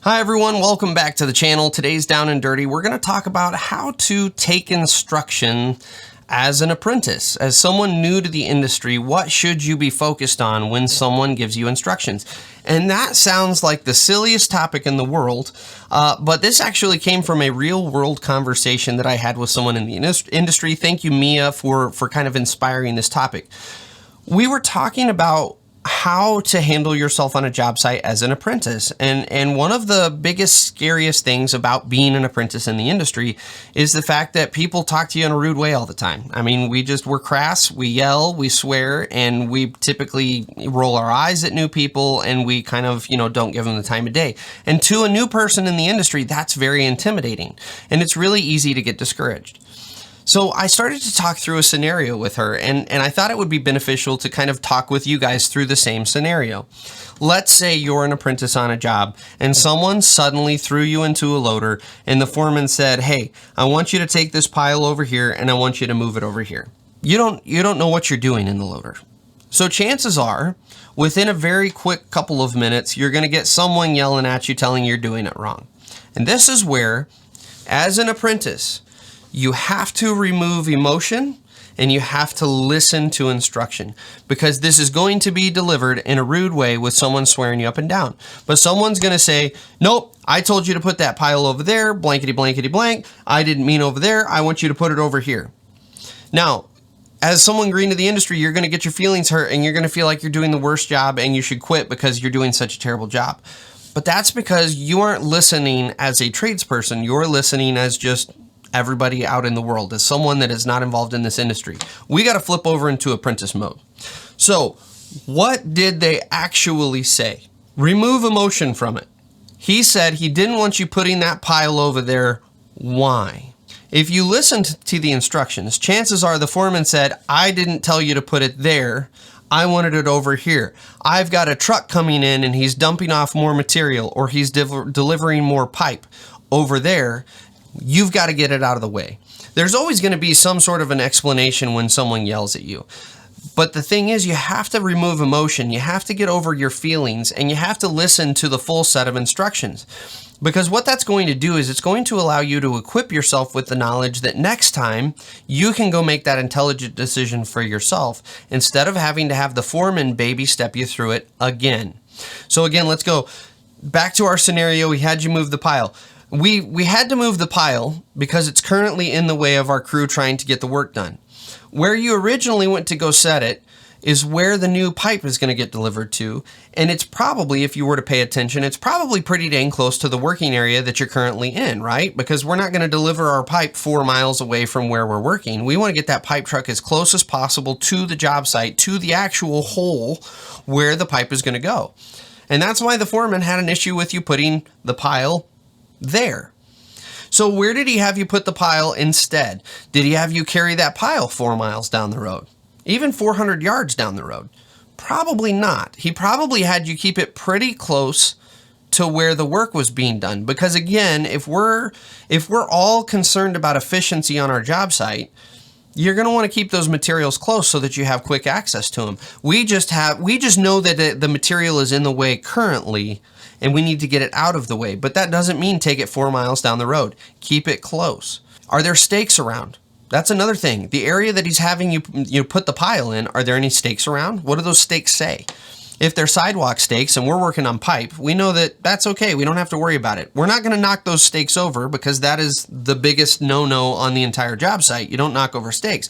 Hi everyone, welcome back to the channel. Today's Down and Dirty. We're going to talk about how to take instruction as an apprentice. As someone new to the industry, what should you be focused on when someone gives you instructions? And that sounds like the silliest topic in the world, but this actually came from a real world conversation that I had with someone in the industry. Thank you, Mia, for kind of inspiring this topic. We were talking about how to handle yourself on a job site as an apprentice. And one of the biggest, scariest things about being an apprentice in the industry is the fact that people talk to you in a rude way all the time. I mean, we're crass, we yell, we swear, and we typically roll our eyes at new people, and we kind of, don't give them the time of day. And to a new person in the industry, that's very intimidating. And it's really easy to get discouraged. So I started to talk through a scenario with her, and I thought it would be beneficial to kind of talk with you guys through the same scenario. Let's say you're an apprentice on a job and someone suddenly threw you into a loader and the foreman said, "Hey, I want you to take this pile over here and I want you to move it over here." You don't know what you're doing in the loader. So chances are, within a very quick couple of minutes, you're going to get someone yelling at you telling you're doing it wrong. And this is where, as an apprentice, you have to remove emotion and you have to listen to instruction, because this is going to be delivered in a rude way with someone swearing you up and down. But someone's going to say, "Nope, I told you to put that pile over there, blankety blankety blank. I didn't mean over there. I want you to put it over here." Now, as someone green to the industry, you're going to get your feelings hurt and you're going to feel like you're doing the worst job and you should quit because you're doing such a terrible job. But that's because you aren't listening as a tradesperson. You're listening as just everybody out in the world, as someone that is not involved in this industry. We got to flip over into apprentice mode. So what did they actually say? Remove emotion from it. He said he didn't want you putting that pile over there. Why? If you listened to the instructions, chances are the foreman said, "I didn't tell you to put it there. I wanted it over here. I've got a truck coming in and he's dumping off more material, or he's delivering more pipe over there. You've got to get it out of the way." There's always going to be some sort of an explanation when someone yells at you. But the thing is, you have to remove emotion. You have to get over your feelings, and you have to listen to the full set of instructions. Because what that's going to do is it's going to allow you to equip yourself with the knowledge that next time you can go make that intelligent decision for yourself instead of having to have the foreman baby step you through it again. So again, let's go back to our scenario. We had you move the pile. We had to move the pile because it's currently in the way of our crew trying to get the work done. Where you originally went to go set it is where the new pipe is going to get delivered to. And it's probably, if you were to pay attention, it's probably pretty dang close to the working area that you're currently in, right? Because we're not going to deliver our pipe 4 miles away from where we're working. We want to get that pipe truck as close as possible to the job site, to the actual hole where the pipe is going to go. And that's why the foreman had an issue with you putting the pile there. So where did he have you put the pile instead? Did he have you carry that pile 4 miles down the road? Even 400 yards down the road? Probably not. He probably had you keep it pretty close to where the work was being done. Because again, if we're all concerned about efficiency on our job site, you're going to want to keep those materials close so that you have quick access to them. We just know that the material is in the way currently, and we need to get it out of the way. But that doesn't mean take it 4 miles down the road. Keep it close. Are there stakes around? That's another thing. The area that he's having you put the pile in, are there any stakes around? What do those stakes say? If they're sidewalk stakes and we're working on pipe, we know that that's okay. We don't have to worry about it. We're not going to knock those stakes over, because that is the biggest no-no on the entire job site. You don't knock over stakes.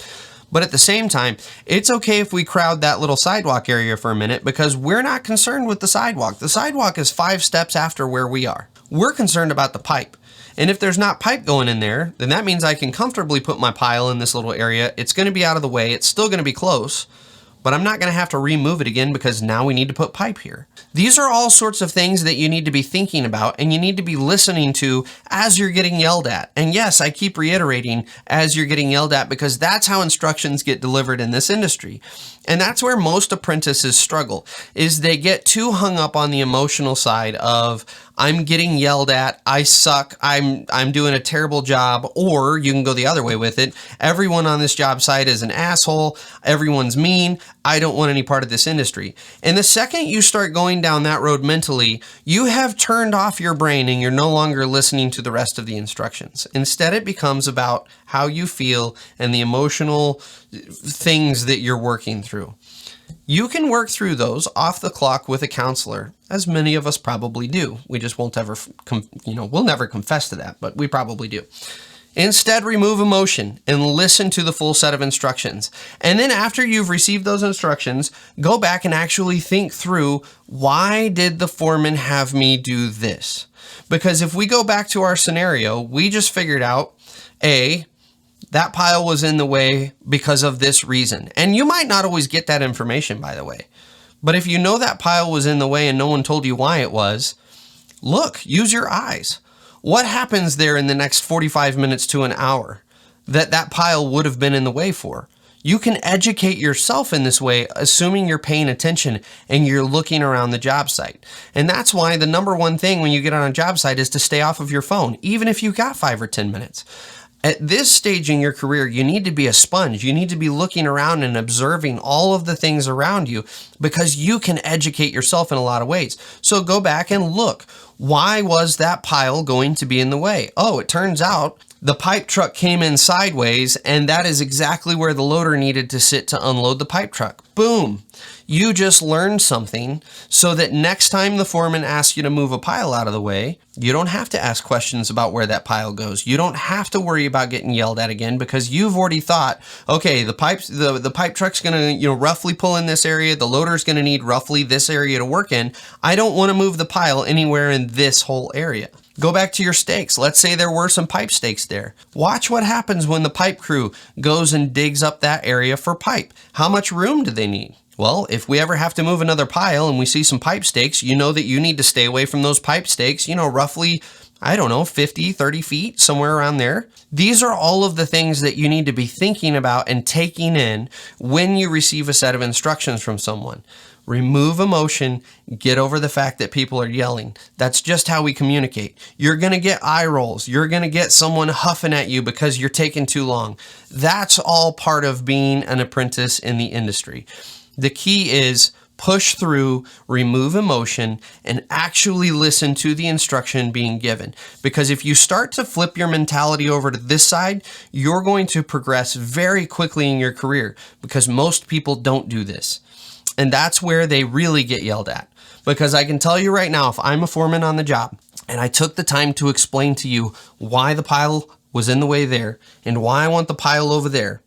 But at the same time, it's okay if we crowd that little sidewalk area for a minute, because we're not concerned with the sidewalk. The sidewalk is 5 steps after where we are. We're concerned about the pipe. And if there's not pipe going in there, then that means I can comfortably put my pile in this little area. It's going to be out of the way. It's still going to be close, but I'm not going to have to remove it again because now we need to put pipe here. These are all sorts of things that you need to be thinking about and you need to be listening to as you're getting yelled at. And yes, I keep reiterating as you're getting yelled at, because that's how instructions get delivered in this industry. And that's where most apprentices struggle, is they get too hung up on the emotional side of, I'm getting yelled at, I suck, I'm doing a terrible job. Or you can go the other way with it. Everyone on this job site is an asshole. Everyone's mean. I don't want any part of this industry. And the second you start going down that road mentally, you have turned off your brain and you're no longer listening to the rest of the instructions. Instead, it becomes about how you feel and the emotional things that you're working through. You can work through those off the clock with a counselor, as many of us probably do. We just won't ever, we'll never confess to that, but we probably do. Instead, remove emotion and listen to the full set of instructions. And then after you've received those instructions, go back and actually think through, why did the foreman have me do this? Because if we go back to our scenario, we just figured out, A, that pile was in the way because of this reason. And you might not always get that information, by the way. But if you know that pile was in the way and no one told you why it was, look, use your eyes. What happens there in the next 45 minutes to an hour that pile would have been in the way for? You can educate yourself in this way, assuming you're paying attention and you're looking around the job site. And that's why the number one thing when you get on a job site is to stay off of your phone, even if you got 5 or 10 minutes. At this stage in your career, you need to be a sponge. You need to be looking around and observing all of the things around you, because you can educate yourself in a lot of ways. So go back and look. Why was that pile going to be in the way? Oh, it turns out the pipe truck came in sideways, and that is exactly where the loader needed to sit to unload the pipe truck. Boom. You just learned something so that next time the foreman asks you to move a pile out of the way, you don't have to ask questions about where that pile goes. You don't have to worry about getting yelled at again, because you've already thought, okay, the pipe truck's going to, roughly pull in this area. The loader's going to need roughly this area to work in. I don't want to move the pile anywhere in this whole area. Go back to your stakes. Let's say there were some pipe stakes there. Watch what happens when the pipe crew goes and digs up that area for pipe. How much room do they need? Well, if we ever have to move another pile and we see some pipe stakes, you know that you need to stay away from those pipe stakes, roughly, 50, 30 feet, somewhere around there. These are all of the things that you need to be thinking about and taking in when you receive a set of instructions from someone. Remove emotion, get over the fact that people are yelling. That's just how we communicate. You're going to get eye rolls. You're going to get someone huffing at you because you're taking too long. That's all part of being an apprentice in the industry. The key is push through, remove emotion, and actually listen to the instruction being given. Because if you start to flip your mentality over to this side, you're going to progress very quickly in your career, because most people don't do this. And that's where they really get yelled at. Because I can tell you right now, if I'm a foreman on the job and I took the time to explain to you why the pile was in the way there and why I want the pile over there,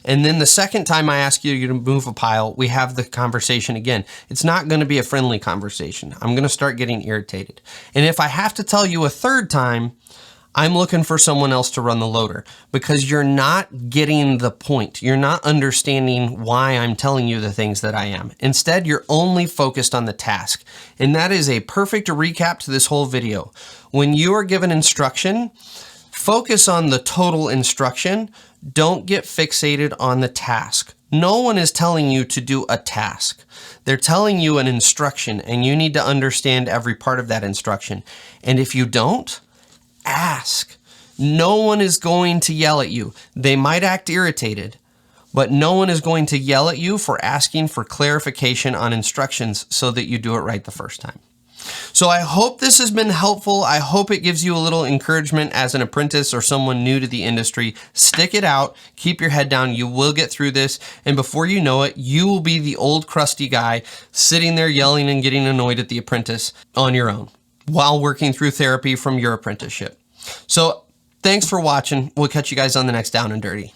and then the second time I ask you to move a pile, we have the conversation again. It's not going to be a friendly conversation. I'm going to start getting irritated. And if I have to tell you a third time, I'm looking for someone else to run the loader, because you're not getting the point. You're not understanding why I'm telling you the things that I am. Instead, you're only focused on the task. And that is a perfect recap to this whole video. When you are given instruction, focus on the total instruction. Don't get fixated on the task. No one is telling you to do a task. They're telling you an instruction, and you need to understand every part of that instruction. And if you don't, ask. No one is going to yell at you. They might act irritated, but no one is going to yell at you for asking for clarification on instructions so that you do it right the first time. So I hope this has been helpful. I hope it gives you a little encouragement as an apprentice or someone new to the industry. Stick it out. Keep your head down. You will get through this. And before you know it, you will be the old crusty guy sitting there yelling and getting annoyed at the apprentice on your own while working through therapy from your apprenticeship. So thanks for watching. We'll catch you guys on the next Down and Dirty.